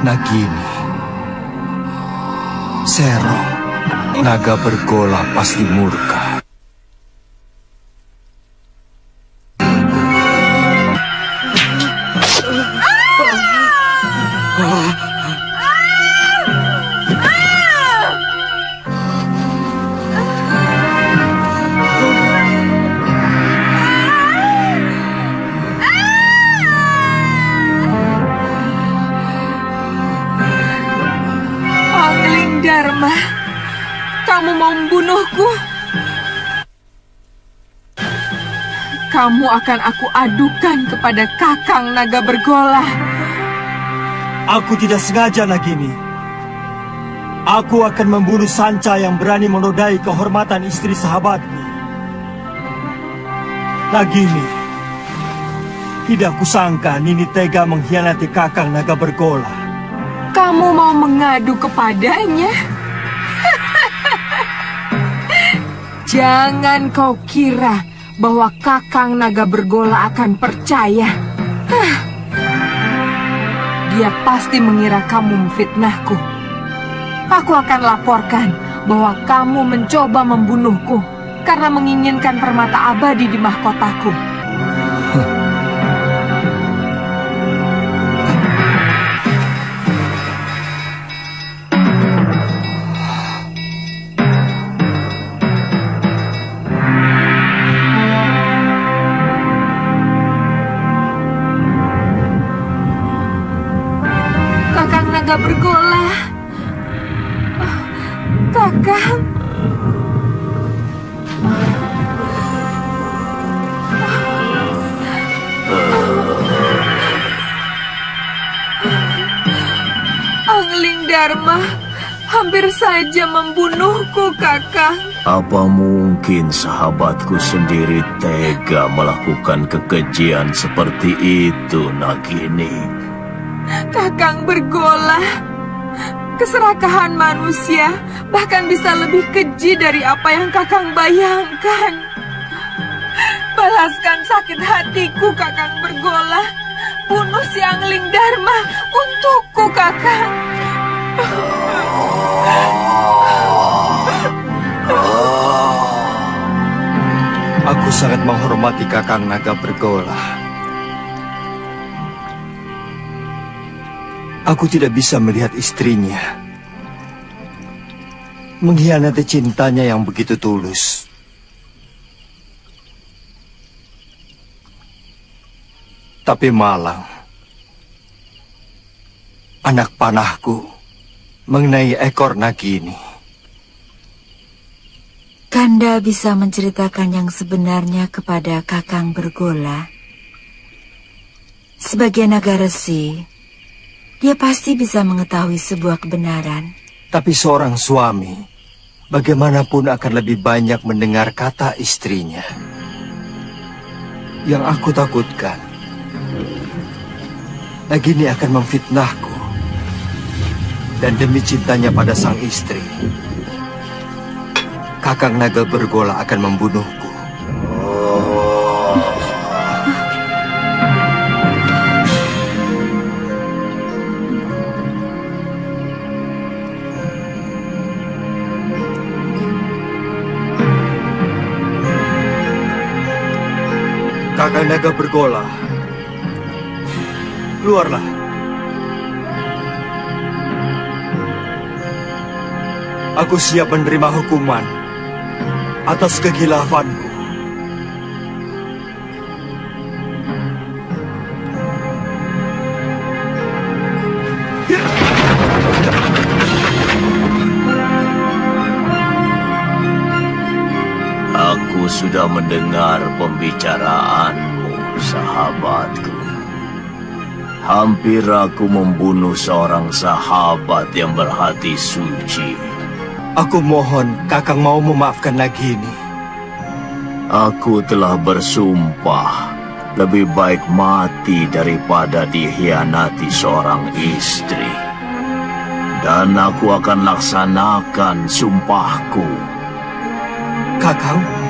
Nagini, Sero, naga bergola pasti murka. Dharma, kamu mau membunuhku? Kamu akan aku adukan kepada Kakang Naga Bergola. Aku tidak sengaja, Nagini. Aku akan membunuh Sanca yang berani menodai kehormatan istri sahabatku. Nagini, tidak kusangka Nini tega mengkhianati Kakang Naga Bergola. Kamu mau mengadu kepadanya? Jangan kau kira bahwa Kakang Naga Bergola akan percaya. Dia pasti mengira kamu memfitnahku. Aku akan laporkan bahwa kamu mencoba membunuhku karena menginginkan permata abadi di mahkotaku. Naga Bergola, Kakang. Angling Dharma hampir saja membunuhku, Kakang. Apa mungkin sahabatku sendiri tega melakukan kekejian seperti itu, Nagini? Kakang Bergola, keserakahan manusia bahkan bisa lebih keji dari apa yang Kakang bayangkan. Balaskan sakit hatiku, Kakang Bergola. Bunuh si Angling Dharma untukku, Kakang. Aku sangat menghormati Kakang Naga Bergola. Aku tidak bisa melihat istrinya mengkhianati cintanya yang begitu tulus. Tapi Malang, anak panahku, mengenai ekor Nagini. Kanda bisa menceritakan yang sebenarnya kepada Kakang Bergola. Sebagai naga resi, dia pasti bisa mengetahui sebuah kebenaran. Tapi seorang suami, bagaimanapun akan lebih banyak mendengar kata istrinya. Yang aku takutkan, Nagini akan memfitnahku. Dan demi cintanya pada sang istri, Kakang Naga Bergola akan membunuhku. Kakang Naga Bergola, keluarlah. Aku siap menerima hukuman atas kegilafanku. Aku sudah mendengar pembicaraanmu, sahabatku. Hampir aku membunuh seorang sahabat yang berhati suci. Aku mohon Kakang mau memaafkan Nagini. Aku telah bersumpah lebih baik mati daripada dikhianati seorang istri. Dan aku akan laksanakan sumpahku. Kakang,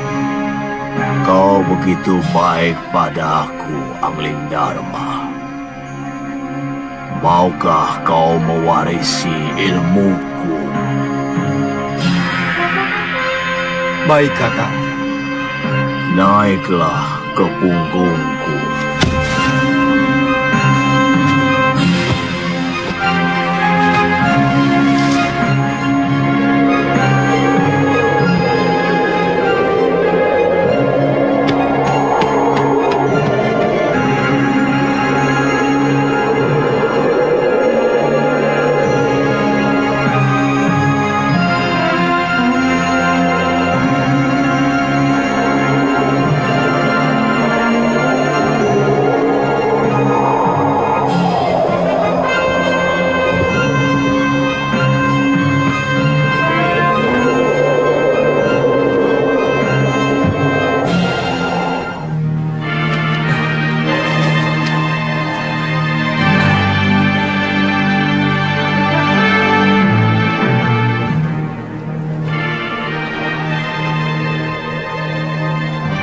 Kau begitu baik padaku, Anglingdarma. Maukah kau mewarisi ilmuku? baik Kakang. Naiklah ke punggungku.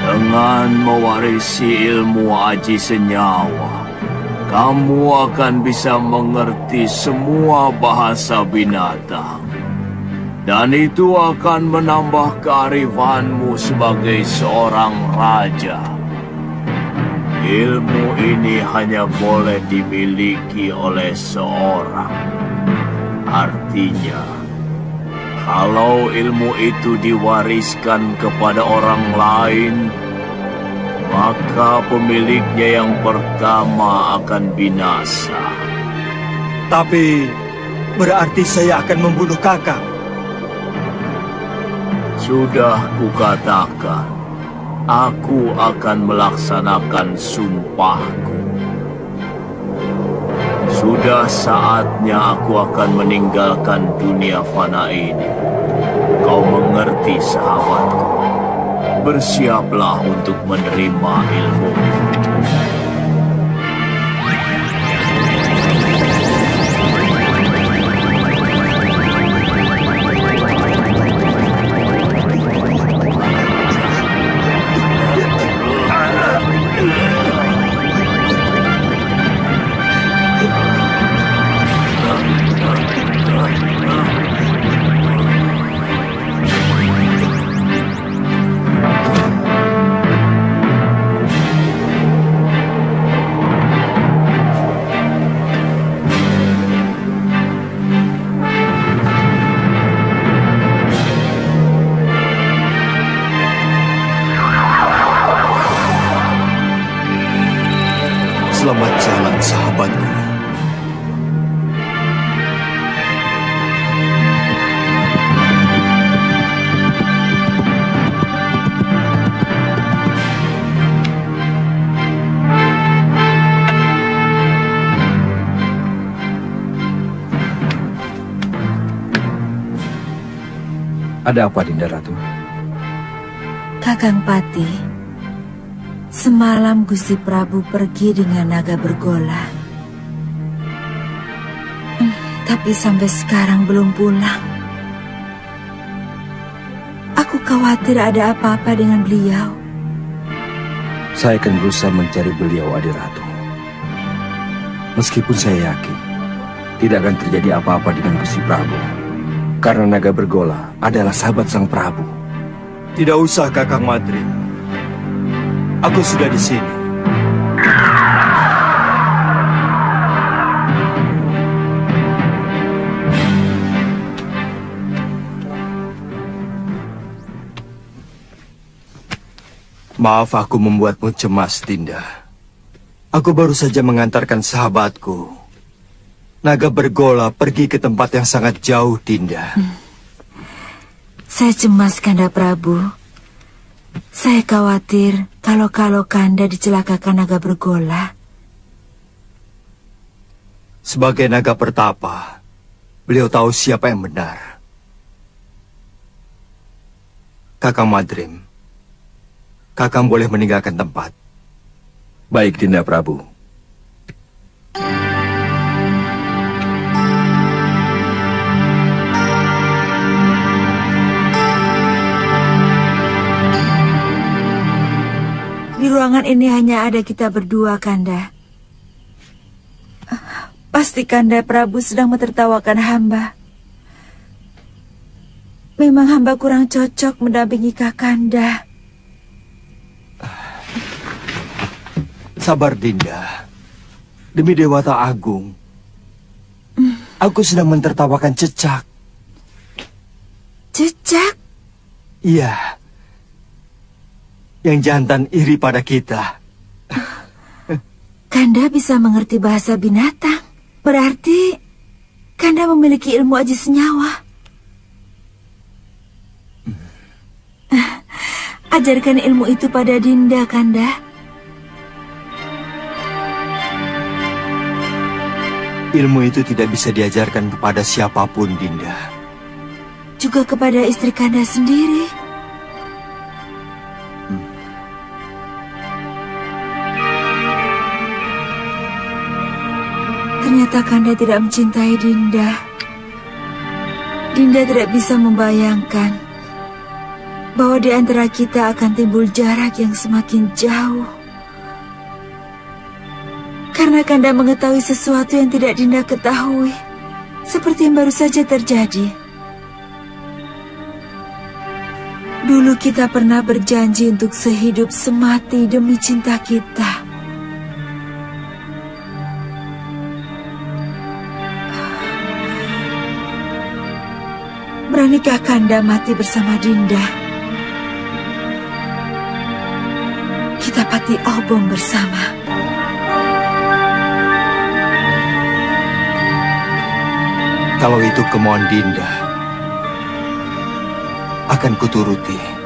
Dengan mewarisi ilmu aji senyawa, kamu akan bisa mengerti semua bahasa binatang. Dan itu akan menambah kearifanmu sebagai seorang raja. Ilmu ini hanya boleh dimiliki oleh seorang. Artinya, kalau ilmu itu diwariskan kepada orang lain, maka pemiliknya yang pertama akan binasa. Tapi berarti saya akan membunuh Kakang. Sudah kukatakan, aku akan melaksanakan sumpahku. Sudah saatnya aku akan meninggalkan dunia fana ini. Kau mengerti, sahabatku? Bersiaplah untuk menerima ilmu. Selamat jalan, sahabatku. Ada apa, Dinda Ratu? Kakang Pati, semalam Gusti Prabu pergi dengan naga bergola. Tapi sampai sekarang belum pulang. Aku khawatir ada apa-apa dengan beliau. Saya akan berusaha mencari beliau, Adi Ratu. Meskipun saya yakin tidak akan terjadi apa-apa dengan Gusti Prabu, karena naga bergola adalah sahabat Sang Prabu. Tidak usah, Kakang Madri. Aku sudah di sini. Maaf aku membuatmu cemas, Dinda. Aku baru saja mengantarkan sahabatku, naga bergola, pergi ke tempat yang sangat jauh, Dinda. Saya cemas, Kanda Prabu. Saya khawatir kalau Kanda dicelakakan naga bergola. Sebagai naga pertapa, beliau tahu siapa yang benar. Kakang Madrim, Kakang boleh meninggalkan tempat. Baik, Dinda Prabu. Di ruangan ini hanya ada kita berdua, Kanda. Pasti Kanda Prabu sedang mentertawakan hamba. Memang hamba kurang cocok mendampingi Kakanda. Sabar, Dinda. Demi Dewata Agung, aku sedang mentertawakan Cecak. Cecak? Iya. Yang jantan iri pada kita. Kanda bisa mengerti bahasa binatang. Berarti Kanda memiliki ilmu aji senyawa. Ajarkan ilmu itu pada Dinda, Kanda. Ilmu itu tidak bisa diajarkan kepada siapapun, Dinda. Juga kepada istri Kanda sendiri. Ternyata Kanda tidak mencintai Dinda. Dinda tidak bisa membayangkan bahwa di antara kita akan timbul jarak yang semakin jauh. Karena Kanda mengetahui sesuatu yang tidak Dinda ketahui, seperti yang baru saja terjadi. Dulu kita pernah berjanji untuk sehidup semati demi cinta kita. Beranikah Kanda mati bersama Dinda? Kita pati obong bersama. Kalau itu kemauan Dinda, akan kuturuti.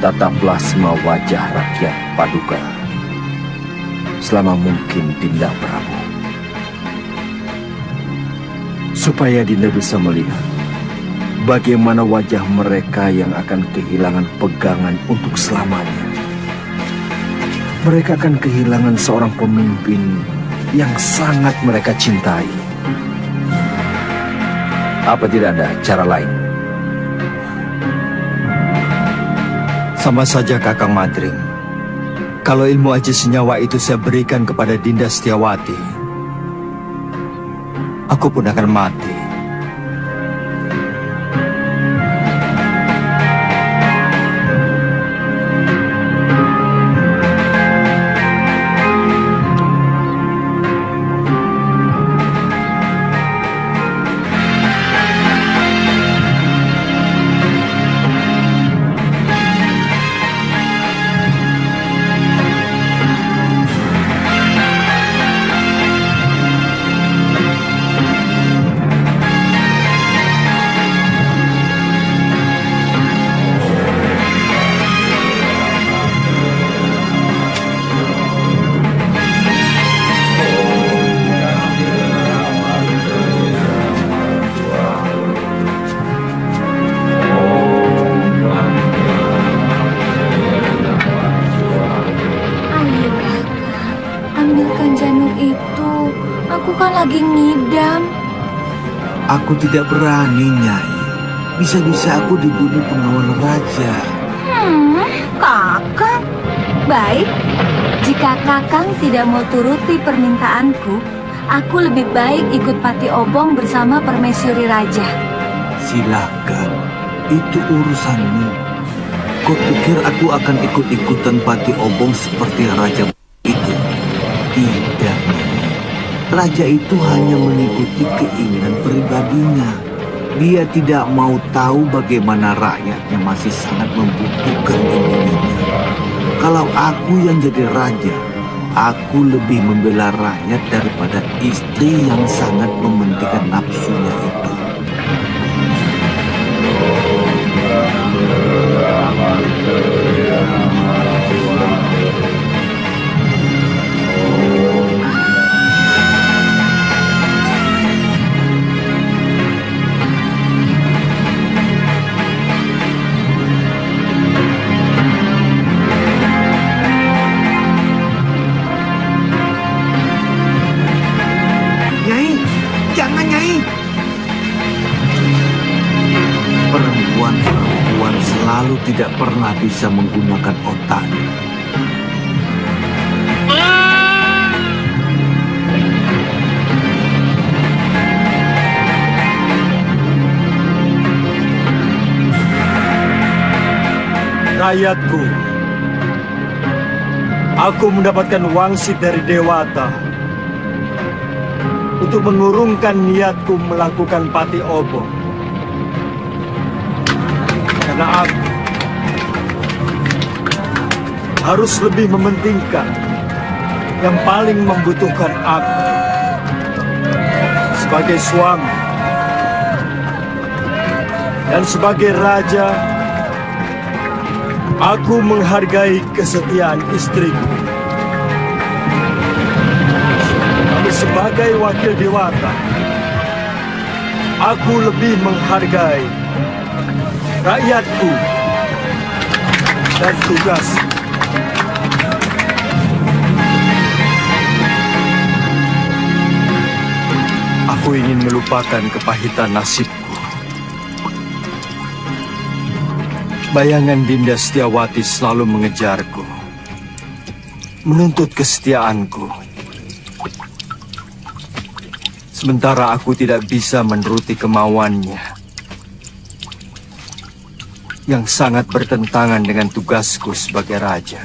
Tataplah semua wajah rakyat Paduka selama mungkin, Dinda Prabu, supaya Dinda bisa melihat bagaimana wajah mereka yang akan kehilangan pegangan untuk selamanya. Mereka akan kehilangan seorang pemimpin yang sangat mereka cintai. Apa tidak ada cara lain? Sama saja, Kakang Madrim. Kalau ilmu aji senyawa itu saya berikan kepada Dinda Setiawati, aku pun akan mati. lagi ngidam. Aku tidak berani, Nyai. Bisa-bisa aku dibunuh pengawal raja. Kakang. Baik, jika Kakang tidak mau turuti permintaanku, Aku lebih baik ikut Pati Obong bersama permaisuri raja. Silakan, itu urusanmu. Kau pikir aku akan ikut-ikutan Pati Obong seperti raja itu? Tidak, Nyai. Raja itu hanya mengikuti keinginan pribadinya. Dia tidak mau tahu bagaimana rakyatnya masih sangat membutuhkan pemimpinnya. Kalau aku yang jadi raja, aku lebih membela rakyat daripada istri yang sangat mementingkan nafsunya itu. Nyai, jangan Nyai. Perempuan-perempuan selalu tidak pernah bisa menggunakan otaknya. Rakyatku, aku mendapatkan wangsit dari Dewata untuk mengurungkan niatku melakukan Pati Obong. Karena aku harus lebih mementingkan yang paling membutuhkan aku sebagai suami dan sebagai raja. Aku menghargai kesetiaan istriku. Tapi sebagai wakil Dewata, aku lebih menghargai rakyatku dan tugas. Aku ingin melupakan kepahitan nasibku. Bayangan Dinda Setiawati selalu mengejarku, menuntut kesetiaanku. Sementara aku tidak bisa menuruti kemauannya, yang sangat bertentangan dengan tugasku sebagai raja.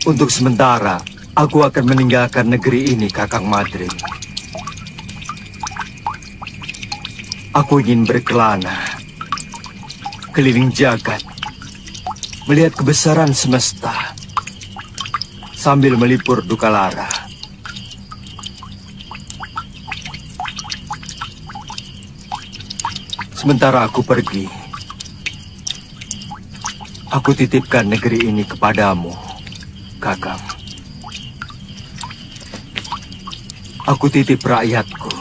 Untuk sementara, aku akan meninggalkan negeri ini, Kakang Madrim. Aku ingin berkelana, keliling jagat, melihat kebesaran semesta, sambil melipur duka lara. Sementara aku pergi, aku titipkan negeri ini kepadamu, Kakang. Aku titip rakyatku.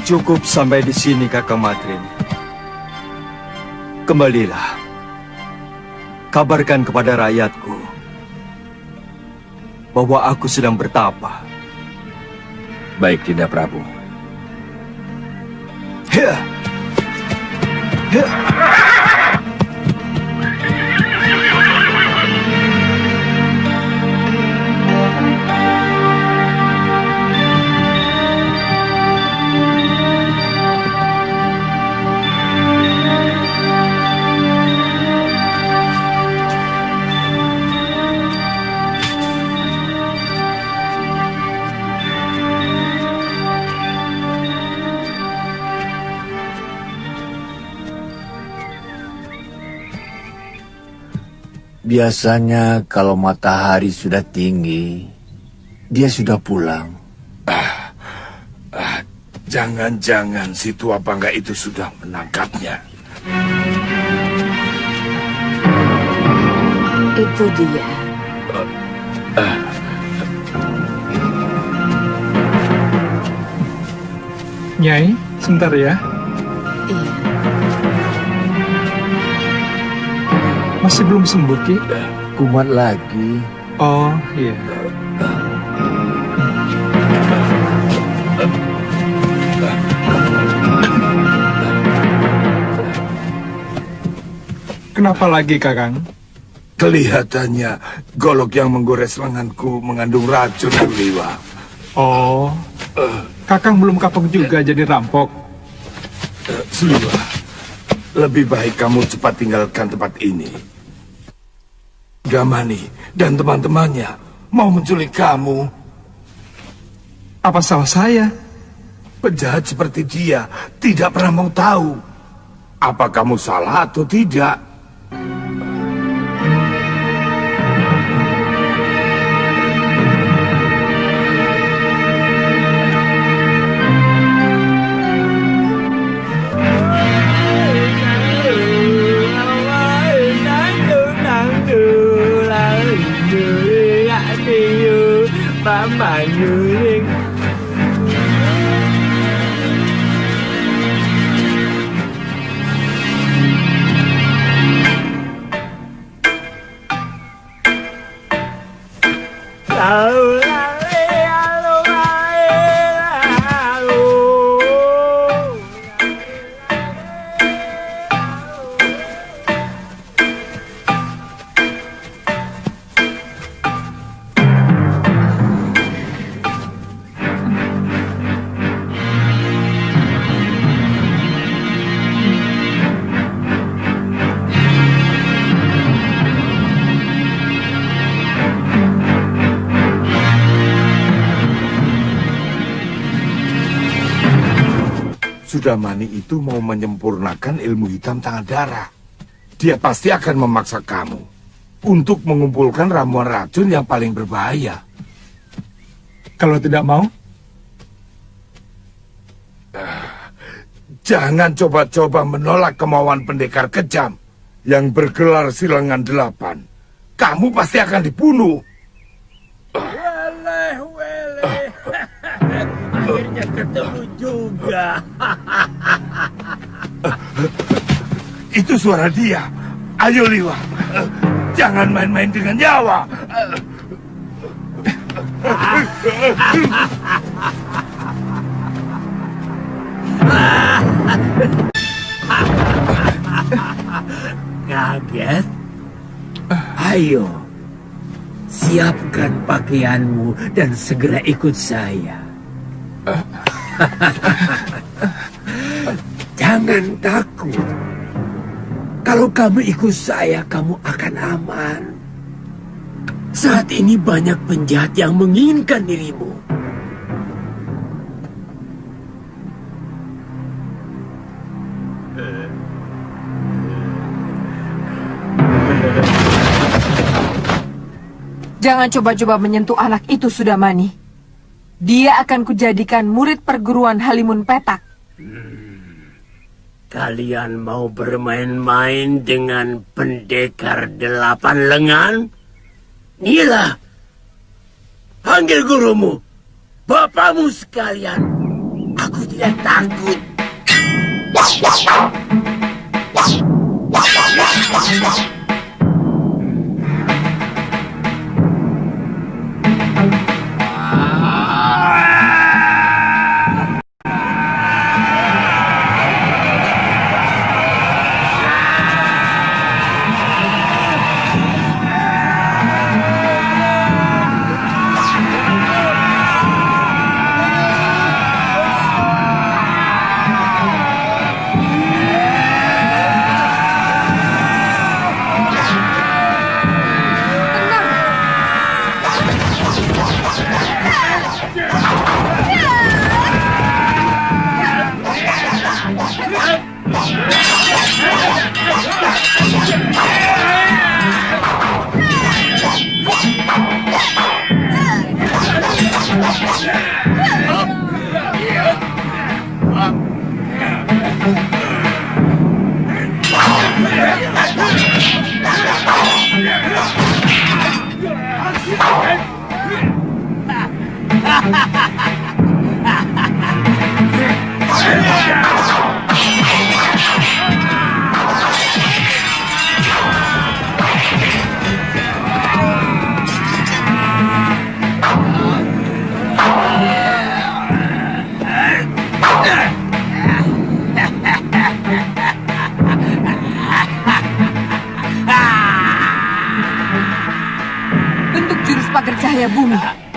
Cukup sampai di sini, Kakang Madrim. Kembalilah. Kabarkan kepada rakyatku bahwa aku sedang bertapa. Baik, Dinda Prabu. Biasanya kalau matahari sudah tinggi, dia sudah pulang. Jangan-jangan si tua bangga itu sudah menangkapnya. Itu dia. Nyai, sebentar ya. Iya. Masih belum sembuh, Ki? Kumat lagi. Oh, iya. Kenapa lagi, Kakang? Kelihatannya golok yang menggores lenganku mengandung racun, Liwa. Oh, Kakang belum kapok juga jadi rampok. Suliwa, lebih baik kamu cepat tinggalkan tempat ini. Gamani dan teman-temannya mau menculik kamu. Apa salah saya? Penjahat seperti dia tidak pernah mau tahu apa kamu salah atau tidak. Sudamani itu mau menyempurnakan ilmu hitam tangan darah. Dia pasti akan memaksa kamu untuk mengumpulkan ramuan racun yang paling berbahaya. Kalau tidak mau? Jangan coba-coba menolak kemauan pendekar kejam yang bergelar Silangan 8. Kamu pasti akan dibunuh. Akhirnya ketemu juga. Itu suara dia. Ayo Liwa, jangan main-main dengan nyawa. Kaget? Ayo, siapkan pakaianmu dan segera ikut saya. Jangan takut. Kalau kamu ikut saya, kamu akan aman. Saat ini banyak penjahat yang menginginkan dirimu. Jangan coba-coba menyentuh anak itu, Sudamani. Dia akan kujadikan murid perguruan Halimun Petak. Kalian mau bermain-main dengan pendekar 8 lengan? Inilah, panggil gurumu, bapakmu sekalian. Aku tidak takut. pada bumi.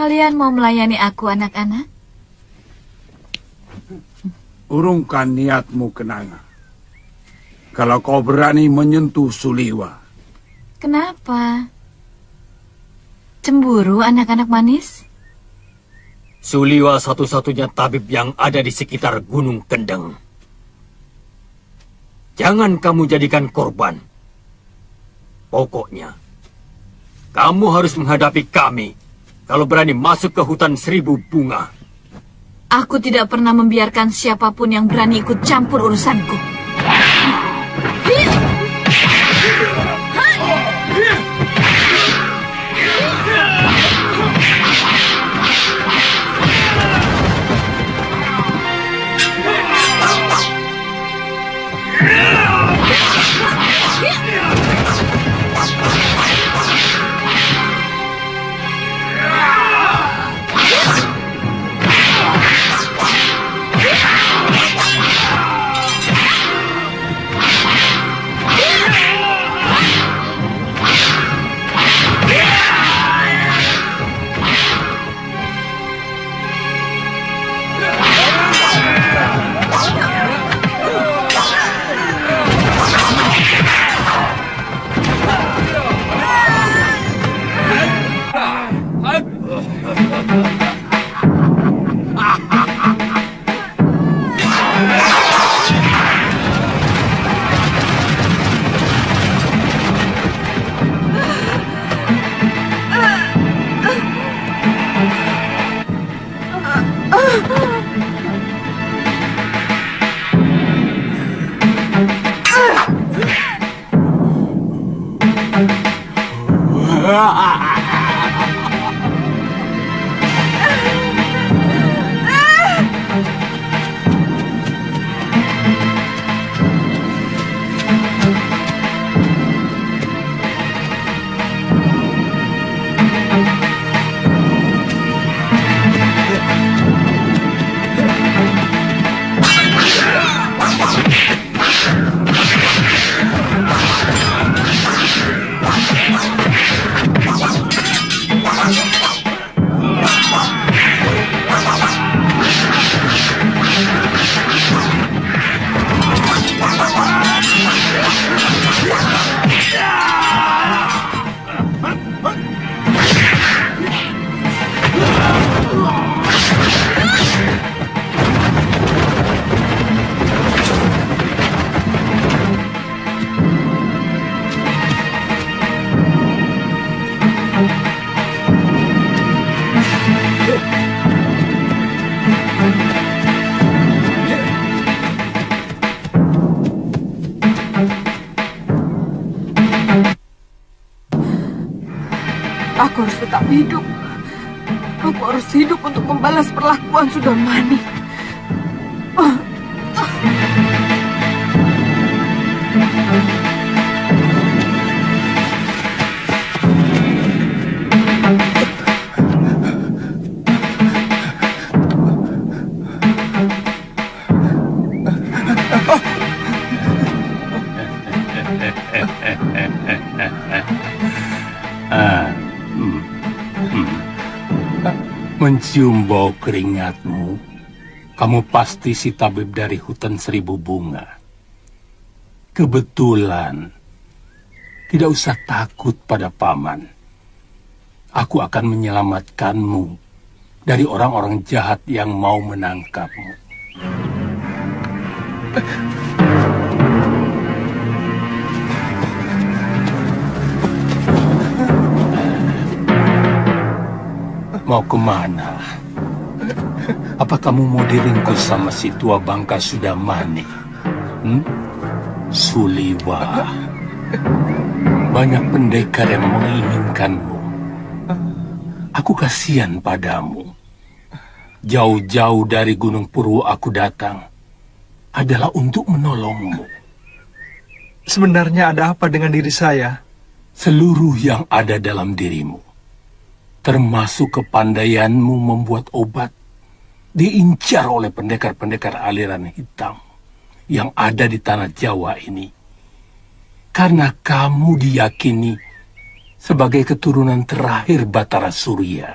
Kalian mau melayani aku, anak-anak? Urungkan niatmu, Kenanga. Kalau kau berani menyentuh Suliwa. Kenapa? Cemburu, anak-anak manis? Suliwa satu-satunya tabib yang ada di sekitar Gunung Kendeng. Jangan kamu jadikan korban. Pokoknya, kamu harus menghadapi kami kalau berani masuk ke hutan 1000 bunga. Aku tidak pernah membiarkan siapapun yang berani ikut campur urusanku. tetap hidup. Aku harus hidup untuk membalas perlakuan Sudamani. Mencium bau keringatmu, kamu pasti si tabib dari hutan 1000 bunga. Kebetulan, tidak usah takut pada paman. Aku akan menyelamatkanmu dari orang-orang jahat yang mau menangkapmu. Mau kemana? Apa kamu mau diringkus sama si tua bangka Sudamani? Suliwa. Banyak pendekar yang menginginkanmu. Aku kasihan padamu. Jauh-jauh dari Gunung Purwo aku datang adalah untuk menolongmu. Sebenarnya ada apa dengan diri saya? Seluruh yang ada dalam dirimu, termasuk kepandaianmu membuat obat, diincar oleh pendekar-pendekar aliran hitam yang ada di tanah Jawa ini. Karena kamu diyakini sebagai keturunan terakhir Batara Surya.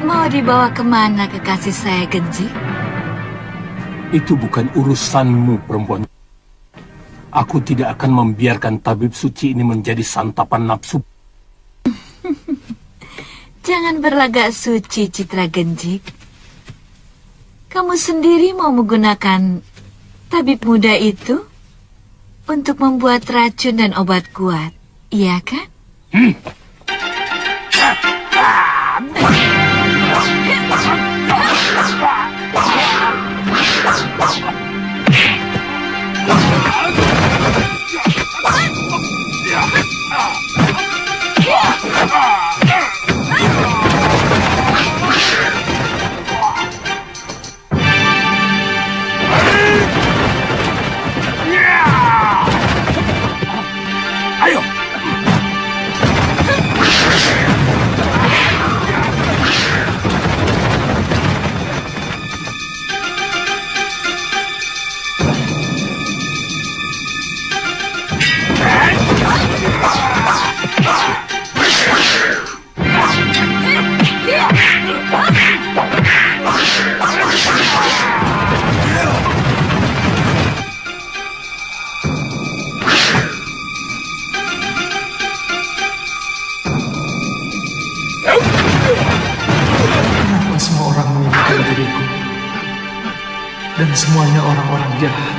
Mau dibawa kemana kekasih saya, Genji? Itu bukan urusanmu, perempuan. Aku tidak akan membiarkan tabib suci ini menjadi santapan nafsu. Jangan berlagak suci, Citra Genjik. Kamu sendiri mau menggunakan tabib muda itu untuk membuat racun dan obat kuat, iya kan? Ayo! Kenapa semua orang menginginkan diriku? Dan semuanya orang-orang jahat.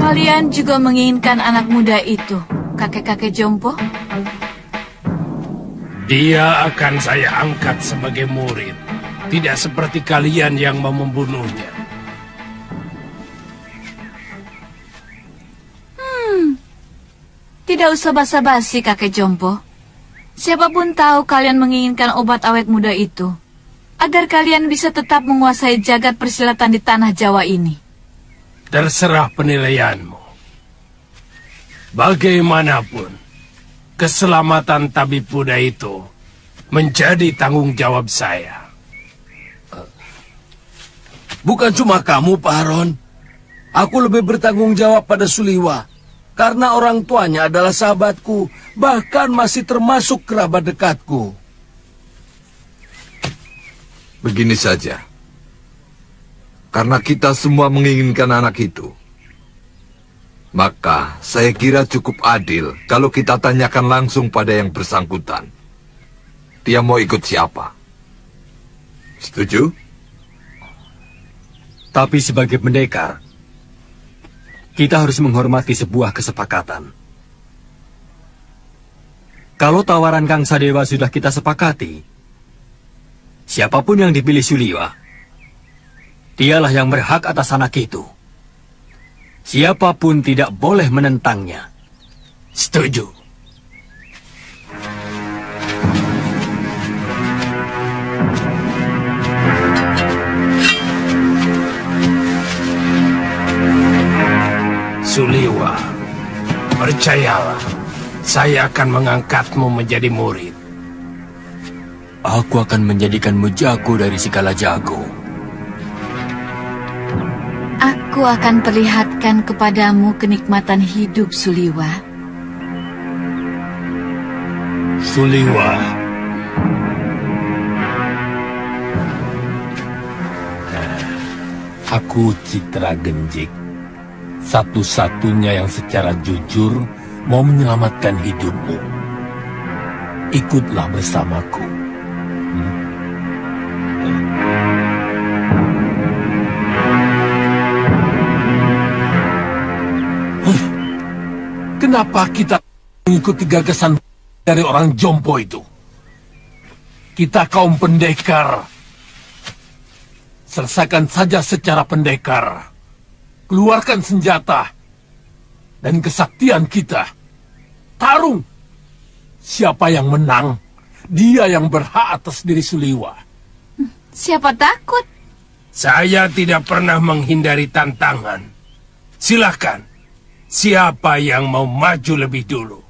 Kalian juga menginginkan anak muda itu, kakek-kakek jompo? Dia akan saya angkat sebagai murid. Tidak seperti kalian yang mau membunuhnya. Tidak usah basa-basi, kakek jompo. Siapapun tahu kalian menginginkan obat awet muda itu, agar kalian bisa tetap menguasai jagat persilatan di tanah Jawa ini. Terserah penilaianmu. Bagaimanapun, keselamatan tabib muda itu menjadi tanggung jawab saya. Bukan cuma kamu, Pak Haron. Aku lebih bertanggung jawab pada Suliwa. Karena orang tuanya adalah sahabatku, bahkan masih termasuk kerabat dekatku. Begini saja. Karena kita semua menginginkan anak itu, maka saya kira cukup adil kalau kita tanyakan langsung pada yang bersangkutan. Dia mau ikut siapa? Setuju? Tapi sebagai pendekar, kita harus menghormati sebuah kesepakatan. Kalau tawaran Kang Sadewa sudah kita sepakati, siapapun yang dipilih Suliwa, dialah yang berhak atas anak itu. Siapapun tidak boleh menentangnya. Setuju. Suliwa, percayalah, saya akan mengangkatmu menjadi murid. Aku akan menjadikanmu jago dari segala jago. Aku akan perlihatkan kepadamu kenikmatan hidup, Suliwa. Suliwa. Aku Citra Genjik, satu-satunya yang secara jujur mau menyelamatkan hidupmu. Ikutlah bersamaku. Kenapa kita mengikuti gagasan dari orang jompo itu? Kita kaum pendekar. Selesaikan saja secara pendekar. Keluarkan senjata dan kesaktian kita. Tarung. Siapa yang menang, dia yang berhak atas diri Suliwa. Siapa takut? Saya tidak pernah menghindari tantangan. Silahkan. Siapa yang mau maju lebih dulu?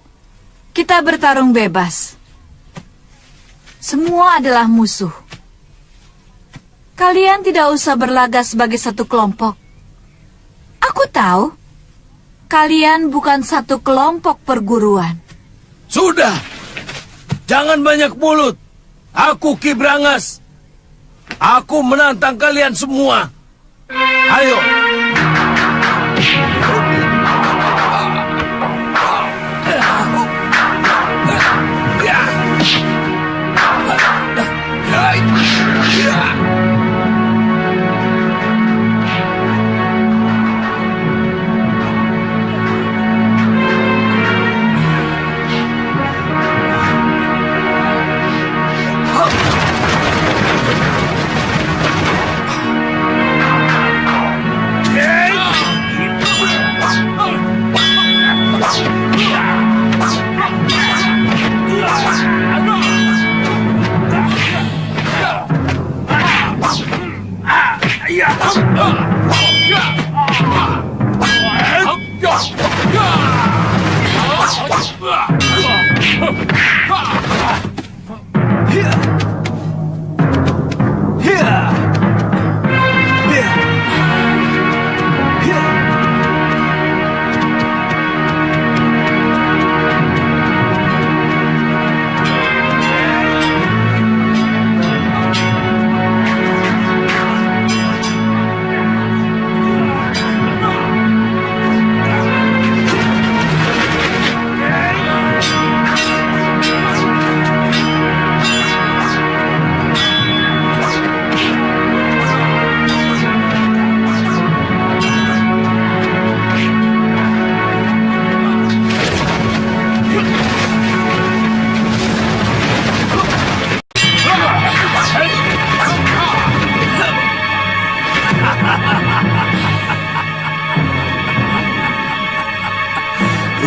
Kita bertarung bebas. Semua adalah musuh. Kalian tidak usah berlaga sebagai satu kelompok. Aku tahu, kalian bukan satu kelompok perguruan. Sudah! Jangan banyak mulut. Aku Ki Brangas. Aku menantang kalian semua. Ayo!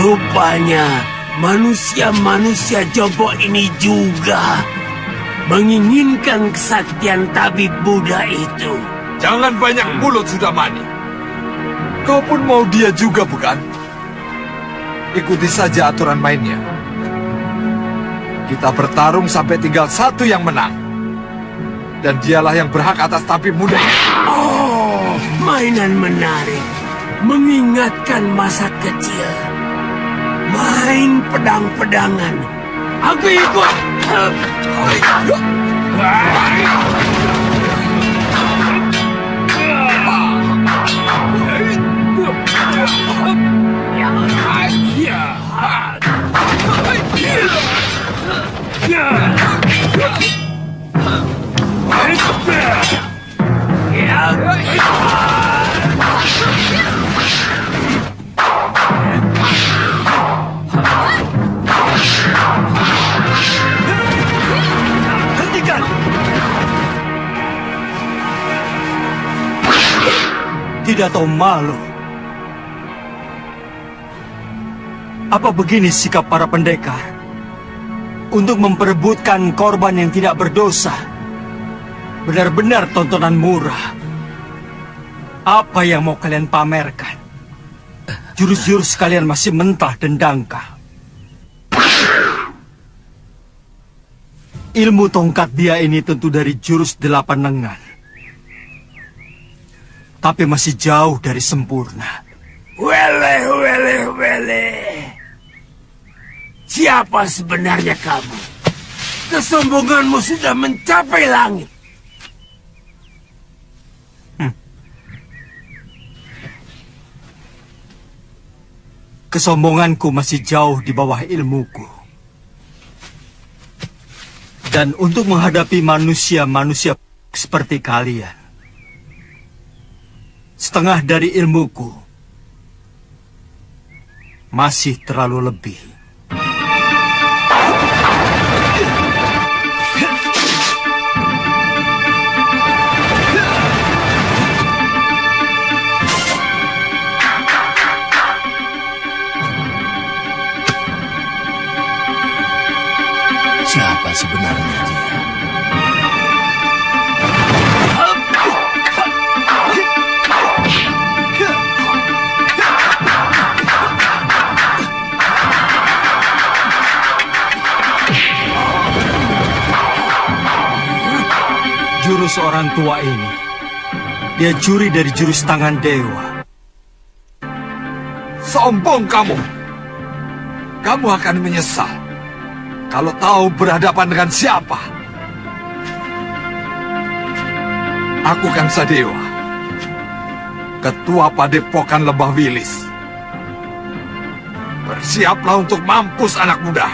Rupanya manusia-manusia jompo ini juga menginginkan kesaktian tabib Buddha itu. Jangan banyak mulut, Sudamani. Kau pun mau dia juga, bukan? Ikuti saja aturan mainnya. Kita bertarung sampai tinggal satu yang menang. Dan dialah yang berhak atas tabib muda. Oh, mainan menarik. Mengingatkan masa kecil. Main pedang-pedangan. Aku ikut. Tidak tahu malu. Apa begini sikap para pendekar? Untuk memperebutkan korban yang tidak berdosa. Benar-benar tontonan murah. Apa yang mau kalian pamerkan? Jurus-jurus kalian masih mentah dan dangkal. Ilmu tongkat dia ini tentu dari jurus 8 lengan. Tapi masih jauh dari sempurna. Wele. Siapa sebenarnya kamu? Kesombonganmu sudah mencapai langit. Kesombonganku masih jauh di bawah ilmuku. Dan untuk menghadapi manusia-manusia seperti kalian, setengah dari ilmuku masih terlalu lebih. Siapa sebenarnya dia? Jurus orang tua ini, dia curi dari jurus tangan dewa. Sombong kamu. Kamu akan menyesal kalau tahu berhadapan dengan siapa. Aku Kangsa Dewa, Ketua Padepokan Lembah Wilis. Bersiaplah untuk mampus anak muda.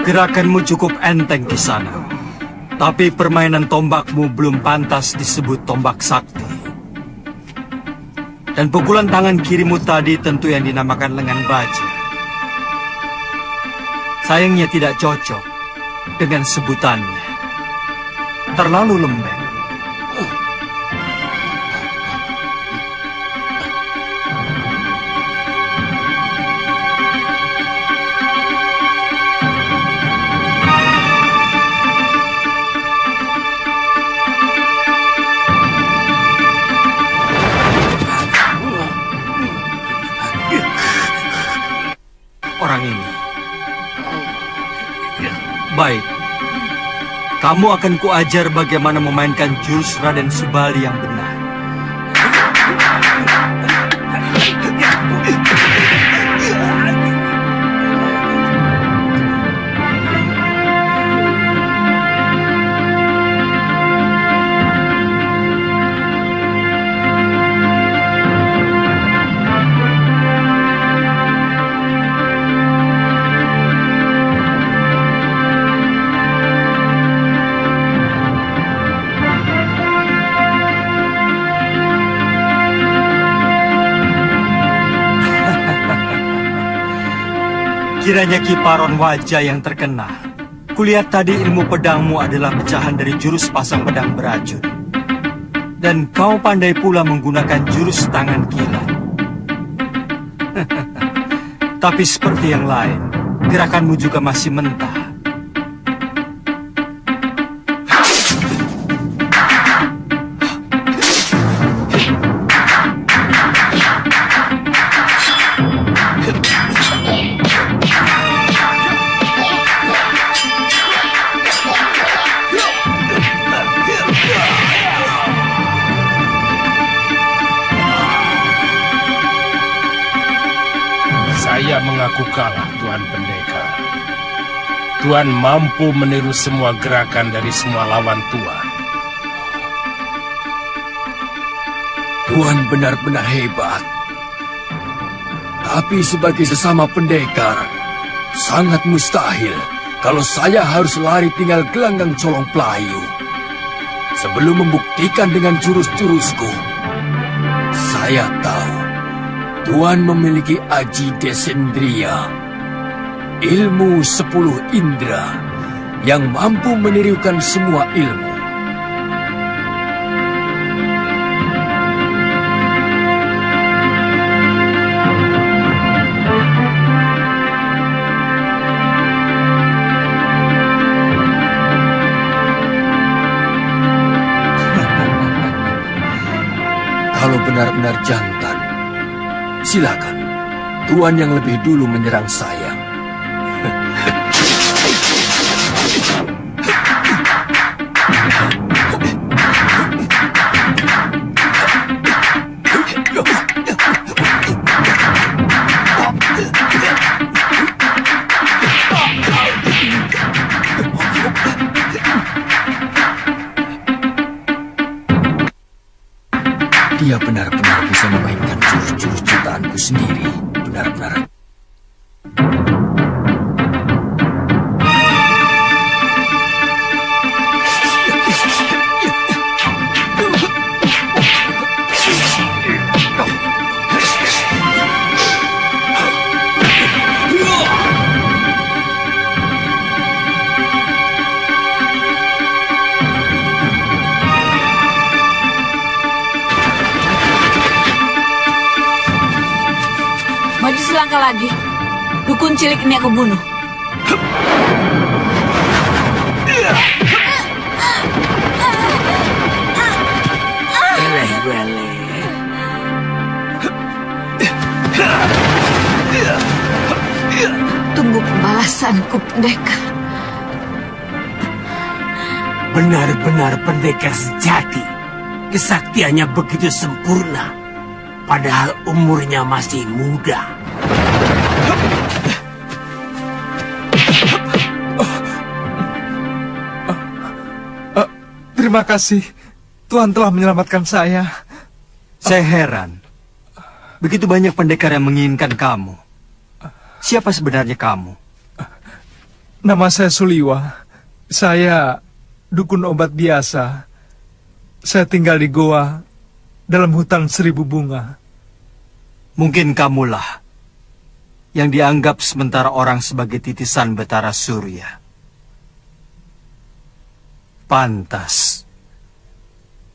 Gerakanmu cukup enteng di sana. Tapi permainan tombakmu belum pantas disebut tombak sakti. Dan pukulan tangan kirimu tadi tentu yang dinamakan lengan baja. Sayangnya tidak cocok dengan sebutannya. Terlalu lembek. Orang ini. Baik. Kamu akan kuajar bagaimana memainkan jurus Raden Subali yang benar. Kiranya kiparon wajah yang terkenal. Kulihat tadi ilmu pedangmu adalah pecahan dari jurus pasang pedang beracun. Dan kau pandai pula menggunakan jurus tangan kilat. Tapi seperti yang lain, gerakanmu juga masih mentah. Saya mengaku kalah, Tuan Pendekar. Tuan mampu meniru semua gerakan dari semua lawan Tuan. Tuan benar-benar hebat. Tapi sebagai sesama pendekar, sangat mustahil kalau saya harus lari tinggal gelanggang colong pelayu. Sebelum membuktikan dengan jurus-jurusku, saya tahu Tuan memiliki Aji Desendria, ilmu 10 indera yang mampu menirukan semua ilmu. Kalau benar-benar jantan, silakan. Tuan yang lebih dulu menyerang saya. Dia benar-benar bisa memainkan jurus-jurus ciptaanku sendiri. Benar-benar. Maju selangkah lagi. Dukun cilik ini aku bunuh. Tunggu pembalasanku, pendekar. Benar-benar pendekar sejati. Kesaktiannya begitu sempurna. Padahal umurnya masih muda. Terima kasih. Tuhan telah menyelamatkan saya. Saya heran. Begitu banyak pendekar yang menginginkan kamu. Siapa sebenarnya kamu? Nama saya Suliwa. Saya dukun obat biasa. Saya tinggal di goa dalam hutan 1000 bunga. Mungkin kamulah yang dianggap sementara orang sebagai titisan Betara Surya. Pantas.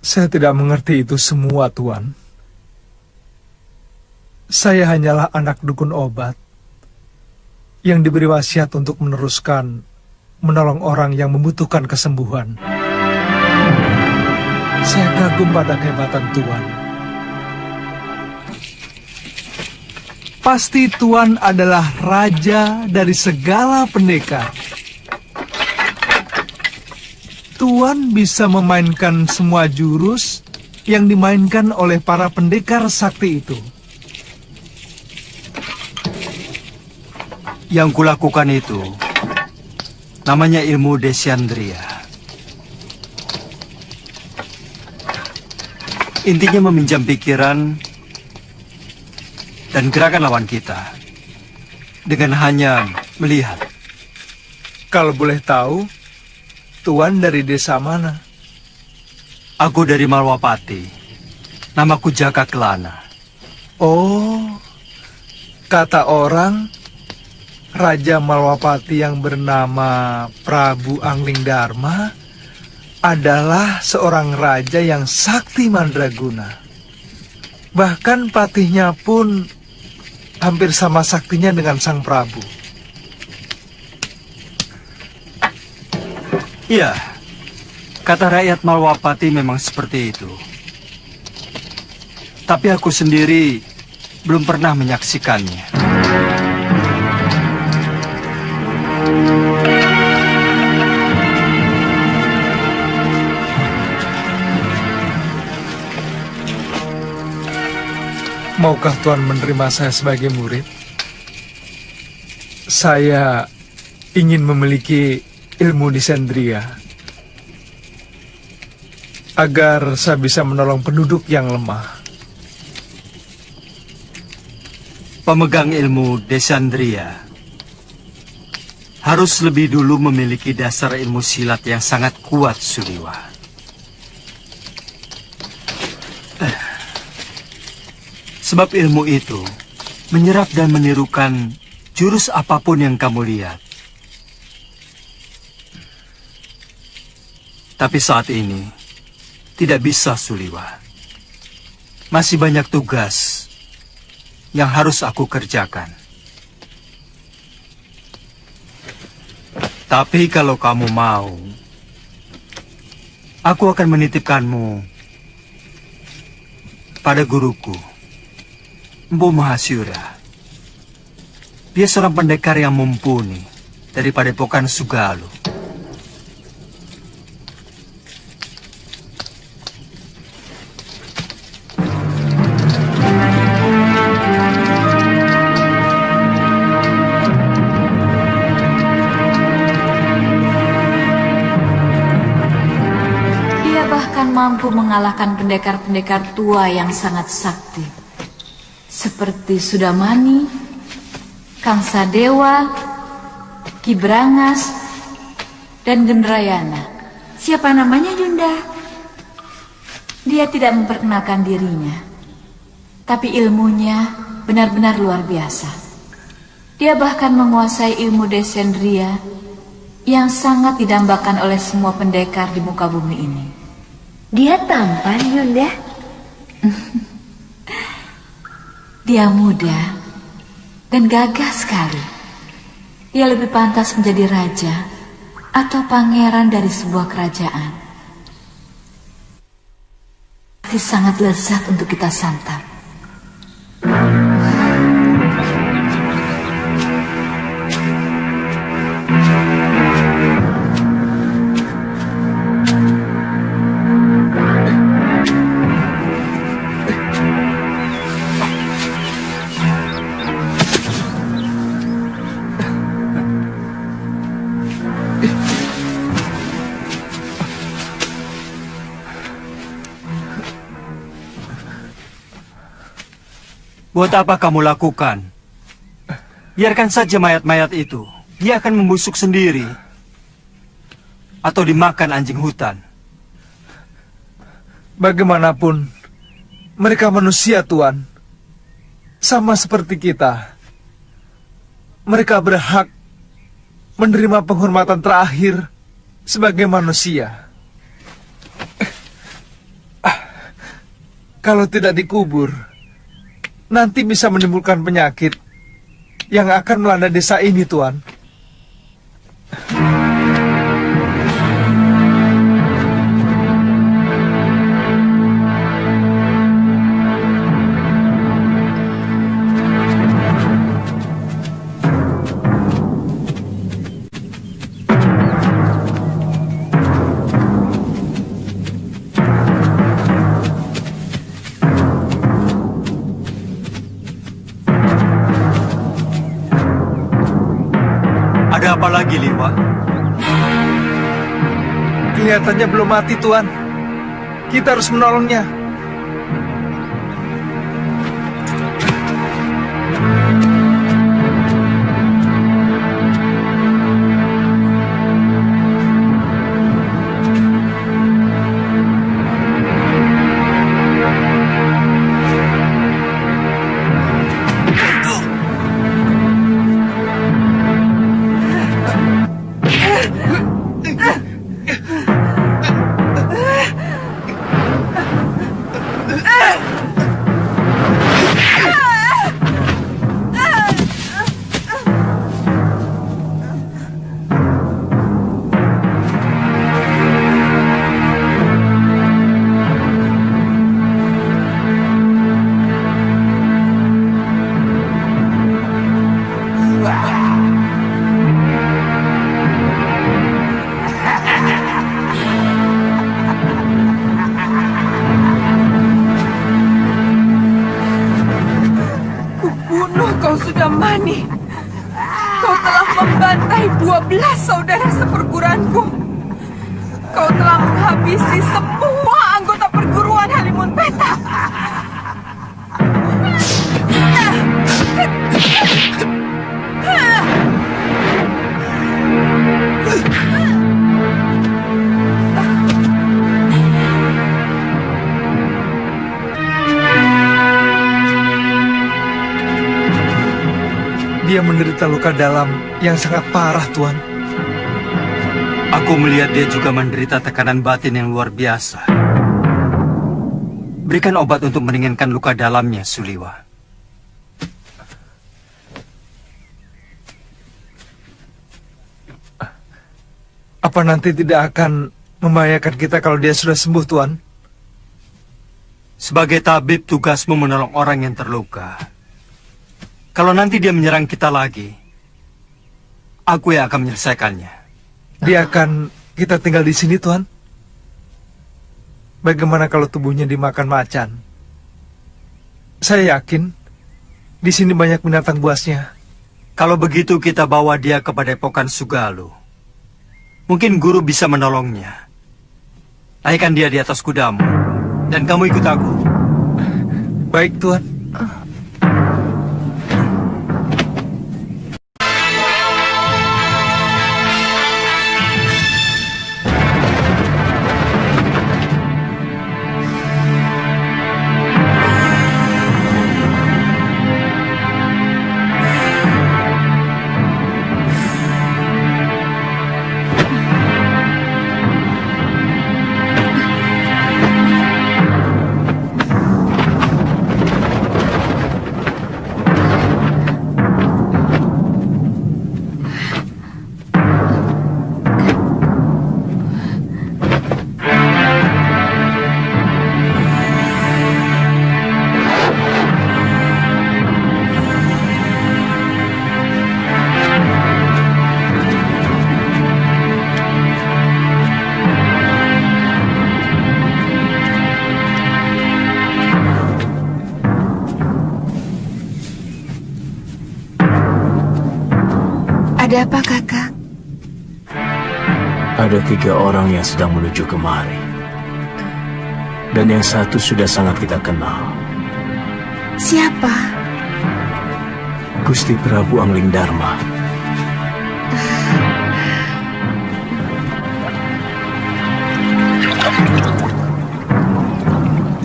Saya tidak mengerti itu semua, Tuan. Saya hanyalah anak dukun obat yang diberi wasiat untuk menolong orang yang membutuhkan kesembuhan. Saya kagum pada kehebatan Tuan. Pasti Tuan adalah raja dari segala pendekar. Tuan bisa memainkan semua jurus yang dimainkan oleh para pendekar sakti itu. Yang kulakukan itu namanya ilmu Desandria. Intinya meminjam pikiran dan gerakan lawan kita dengan hanya melihat. Kalau boleh tahu, Tuan dari desa mana? Aku dari Malwapati. Namaku Jaka Kelana. Oh, kata orang, Raja Malwapati yang bernama Prabu Angling Dharma adalah seorang raja yang sakti mandraguna. Bahkan patihnya pun hampir sama saktinya dengan sang Prabu. Iya, kata rakyat Malwapati memang seperti itu. Tapi aku sendiri belum pernah menyaksikannya. Maukah Tuan menerima saya sebagai murid? Saya ingin memiliki ilmu Desandria agar saya bisa menolong penduduk yang lemah. pemegang ilmu Desandria harus lebih dulu memiliki dasar ilmu silat yang sangat kuat, Suliwa. Sebab ilmu itu menyerap dan menirukan jurus apapun yang kamu lihat. Tapi saat ini tidak bisa, Suliwa. Masih banyak tugas yang harus aku kerjakan. Tapi kalau kamu mau, aku akan menitipkanmu pada guruku, Mpu Mahasyura. Dia seorang pendekar yang mumpuni dari Padepokan Sugalu. Mampu mengalahkan pendekar-pendekar tua yang sangat sakti, seperti Sudamani, Kangsa Dewa, Ki Brangas, dan Gendrayana. Siapa namanya, Yunda? Dia tidak memperkenalkan dirinya, tapi ilmunya benar-benar luar biasa. Dia bahkan menguasai ilmu Desandria yang sangat didambakan oleh semua pendekar di muka bumi ini. Dia tampan, Yunda. Dia muda dan gagah sekali. Dia lebih pantas menjadi raja atau pangeran dari sebuah kerajaan. Pasti sangat lezat untuk kita santap. Buat apa kamu lakukan? Biarkan saja mayat-mayat itu. Dia akan membusuk sendiri. Atau dimakan anjing hutan. Bagaimanapun, mereka manusia, Tuan. Sama seperti kita. Mereka berhak menerima penghormatan terakhir sebagai manusia. Kalau tidak dikubur, nanti bisa menimbulkan penyakit yang akan melanda desa ini, Tuan. Ada apa lagi, Liwa? Kelihatannya belum mati, Tuan. Kita harus menolongnya. Sudamani, kau telah membantai 12 saudara seperguruanku. Kau telah menghabisi semua anggota perguruan Halimun Petak. menderita luka dalam yang sangat parah, Tuan. Aku melihat dia juga menderita tekanan batin yang luar biasa. Berikan obat untuk meringankan luka dalamnya, Suliwa. Apa nanti tidak akan membahayakan kita kalau dia sudah sembuh, Tuan? Sebagai tabib, tugasmu menolong orang yang terluka. Kalau nanti dia menyerang kita lagi, aku yang akan menyelesaikannya. Dia akan kita tinggal di sini, Tuan? Bagaimana kalau tubuhnya dimakan macan? Saya yakin di sini banyak binatang buasnya. Kalau begitu kita bawa dia ke Padepokan Sugalu. Mungkin guru bisa menolongnya. Naikkan dia di atas kudamu, dan kamu ikut aku. Baik, Tuan. Ada apa, Kakak? Ada 3 orang yang sedang menuju kemari. Dan yang satu sudah sangat kita kenal. Siapa? Gusti Prabu Anglingdarma.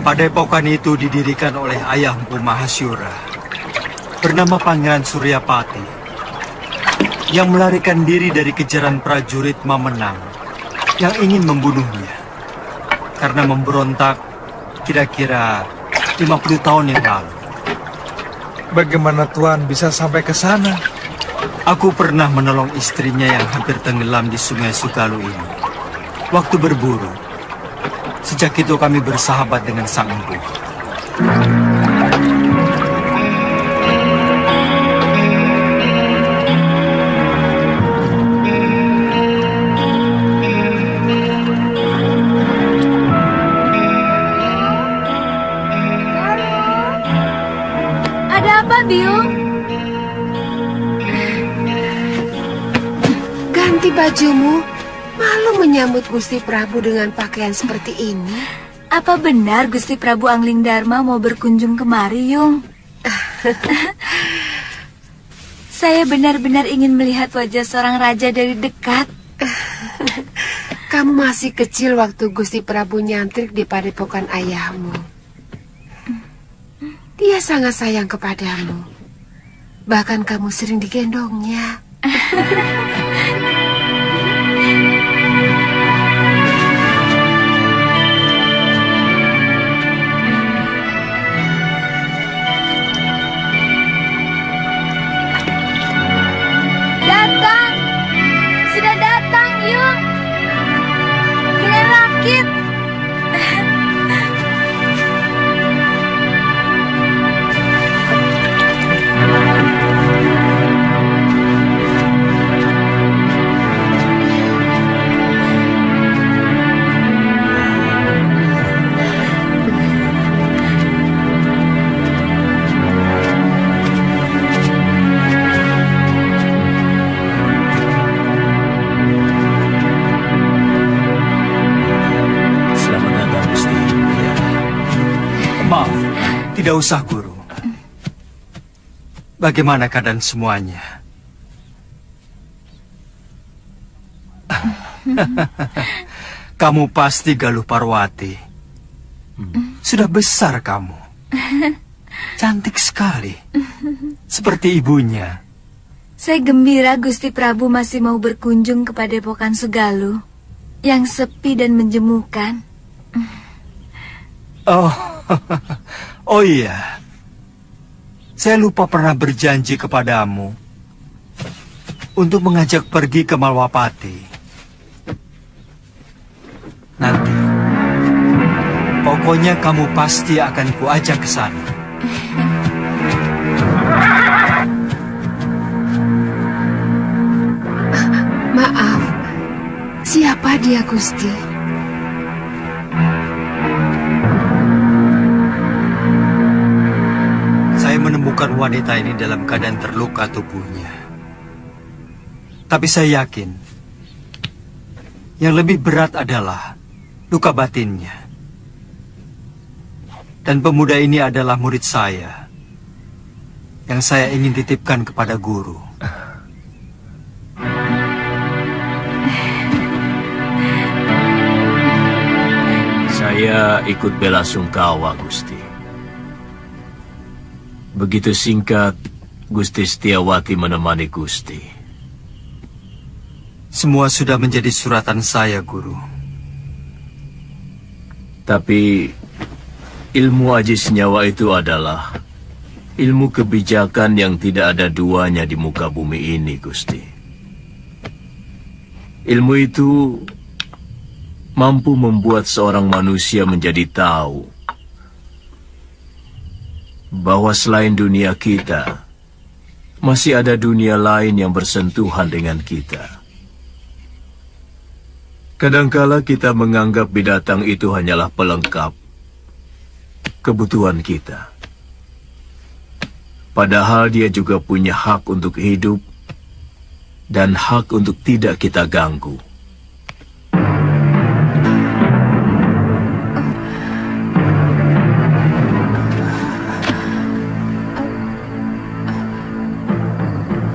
Padepokan itu didirikan oleh ayah Mpu Mahasyura, bernama Pangeran Suryapati, yang melarikan diri dari kejaran prajurit Mamenang yang ingin membunuhnya karena memberontak kira-kira 50 tahun yang lalu. Bagaimana Tuan bisa sampai ke sana? Aku pernah menolong istrinya yang hampir tenggelam di Sungai Sugalu ini waktu berburu. Sejak itu kami bersahabat dengan Sang Empu. Biung? Ganti bajumu. Malu menyambut Gusti Prabu dengan pakaian seperti ini. Apa benar Gusti Prabu Anglingdarma mau berkunjung kemari, Yung? Saya benar-benar ingin melihat wajah seorang raja dari dekat. Kamu masih kecil waktu Gusti Prabu nyantrik di padepokan ayahmu. Dia sangat sayang kepadamu. Bahkan kamu sering digendongnya. Datang! Sudah datang, Yung! Kalian rakit! Tidak usah, Guru. Bagaimana keadaan semuanya? Kamu pasti Galuh Parwati. Sudah besar kamu. Cantik sekali. Seperti ibunya. Saya gembira Gusti Prabu masih mau berkunjung ke Padepokan Sugalu yang sepi dan menjemukan. Oh, oh iya. Saya lupa pernah berjanji kepadamu untuk mengajak pergi ke Malwapati. Nanti, pokoknya kamu pasti akan kuajak ke sana. Maaf, siapa dia, Gusti? Saya menemukan wanita ini dalam keadaan terluka tubuhnya. Tapi saya yakin, yang lebih berat adalah luka batinnya. Dan pemuda ini adalah murid saya, yang saya ingin titipkan kepada guru. Saya ikut bela sungkawa, Gusti. Begitu singkat, Gusti Setiawati menemani Gusti. Semua sudah menjadi suratan saya, Guru. Tapi ilmu aji senyawa itu adalah ilmu kebijakan yang tidak ada duanya di muka bumi ini, Gusti. Ilmu itu mampu membuat seorang manusia menjadi tahu bahwa selain dunia kita, masih ada dunia lain yang bersentuhan dengan kita. Kadangkala kita menganggap binatang itu hanyalah pelengkap kebutuhan kita. Padahal dia juga punya hak untuk hidup dan hak untuk tidak kita ganggu.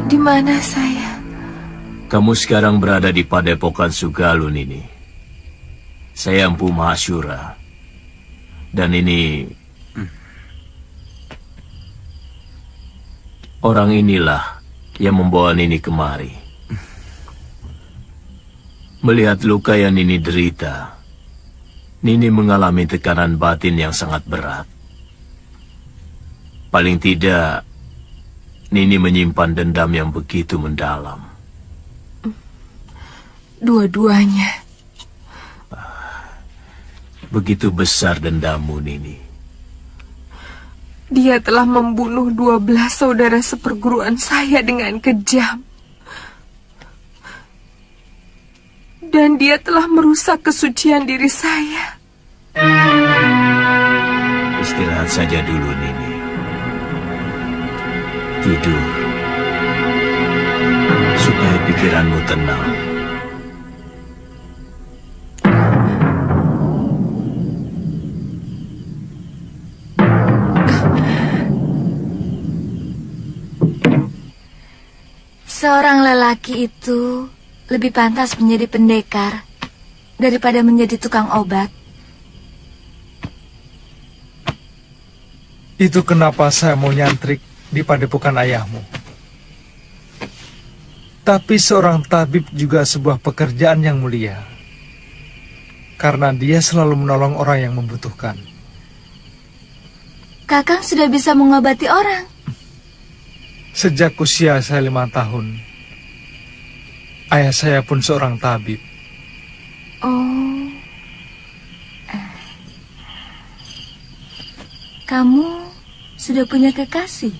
Di mana saya? Kamu sekarang berada di Padepokan Sugalu, Nini. Saya Empu Mahasyura. Dan ini orang inilah yang membawa Nini kemari. Melihat luka yang Nini derita, Nini mengalami tekanan batin yang sangat berat. Paling tidak, Nini menyimpan dendam yang begitu mendalam. Dua-duanya. Begitu besar dendammu, Nini. Dia telah membunuh 12 saudara seperguruan saya dengan kejam. Dan dia telah merusak kesucian diri saya. Istirahat saja dulu, Nini. Tidur. Supaya pikiranmu tenang. Seorang lelaki itu lebih pantas menjadi pendekar daripada menjadi tukang obat. Itu kenapa saya mau nyantrik di padepokan ayahmu. Tapi seorang tabib juga sebuah pekerjaan yang mulia, karena dia selalu menolong orang yang membutuhkan. Kakang sudah bisa mengobati orang. Sejak usia saya 5 tahun, ayah saya pun seorang tabib. Oh, kamu sudah punya kekasih?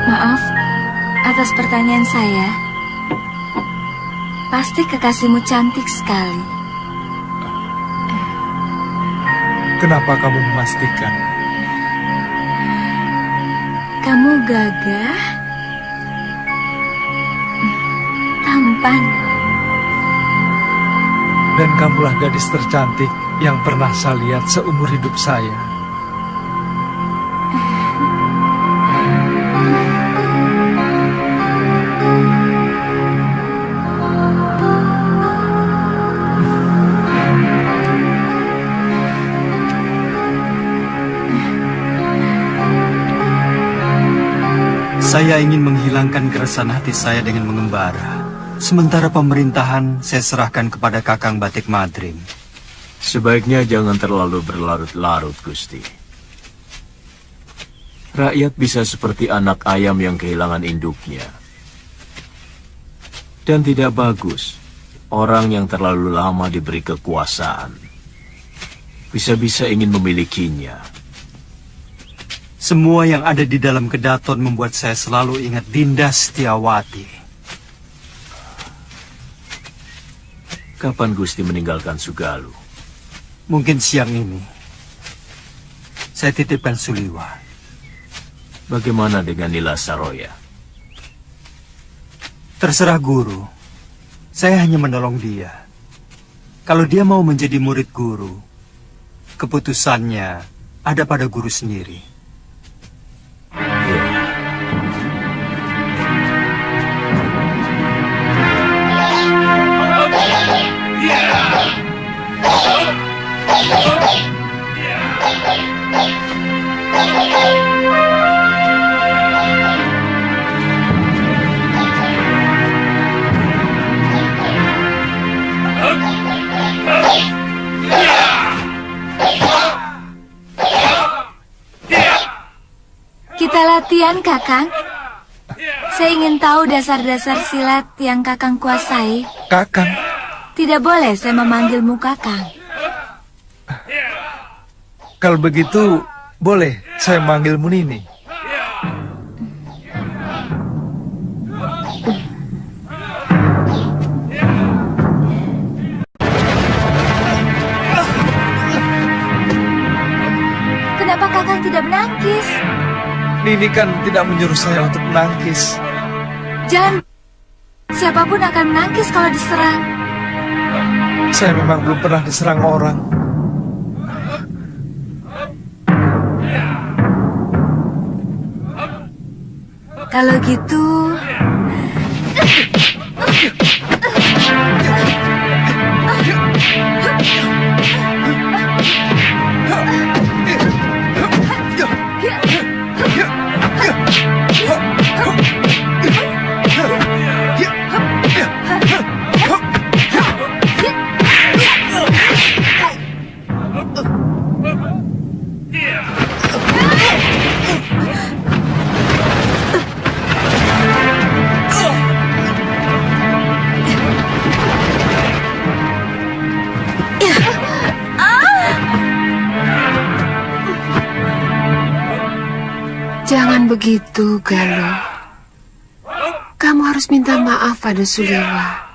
Maaf atas pertanyaan saya. Pasti kekasihmu cantik sekali. Kenapa kamu memastikan? Kamu gagah, tampan, Dan kamulah gadis tercantik yang pernah saya lihat seumur hidup saya. Saya ingin menghilangkan keresahan hati saya dengan mengembara. Sementara pemerintahan saya serahkan kepada Kakang Batik Madrim. Sebaiknya jangan terlalu berlarut-larut, Gusti. Rakyat bisa seperti anak ayam yang kehilangan induknya. Dan tidak bagus orang yang terlalu lama diberi kekuasaan. Bisa-bisa ingin memilikinya. Semua yang ada di dalam kedaton membuat saya selalu ingat Dinda Setiawati. Kapan Gusti meninggalkan Sugalu? Mungkin siang ini. Saya titipkan Suliwa. Bagaimana dengan Nila Saroya? Terserah guru. Saya hanya menolong dia. Kalau dia mau menjadi murid guru, keputusannya ada pada guru sendiri. Kita latihan, Kakang. Saya ingin tahu dasar-dasar silat yang Kakang kuasai. Kakang. Tidak boleh saya memanggilmu Kakang. Kalau begitu, boleh saya manggilmu Nini. Kenapa Kakang tidak menangkis? Nini kan tidak menyuruh saya untuk menangkis. Jangan. Siapapun akan menangkis kalau diserang. Saya memang belum pernah diserang orang. Kalau gitu... Jangan begitu, Galuh. Kamu harus minta maaf pada Suliwa.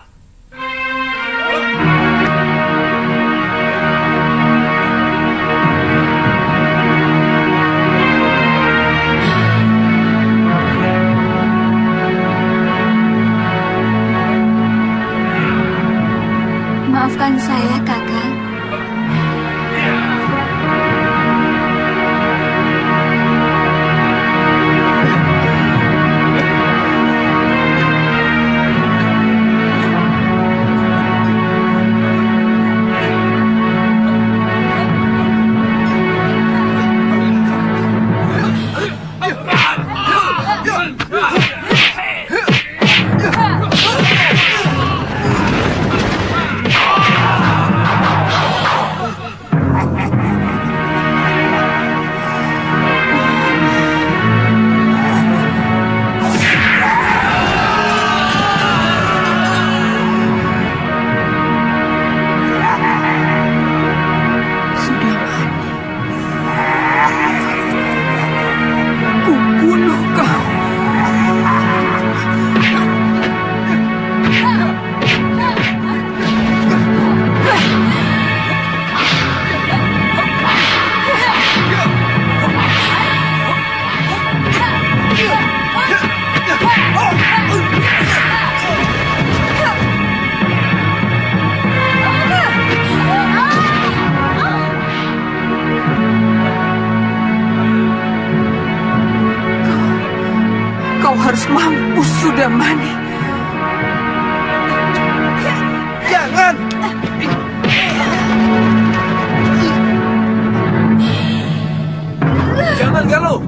Maafkan saya, Kakang. Kau harus mampus, Sudamani. Jangan! Jangan, Galuh!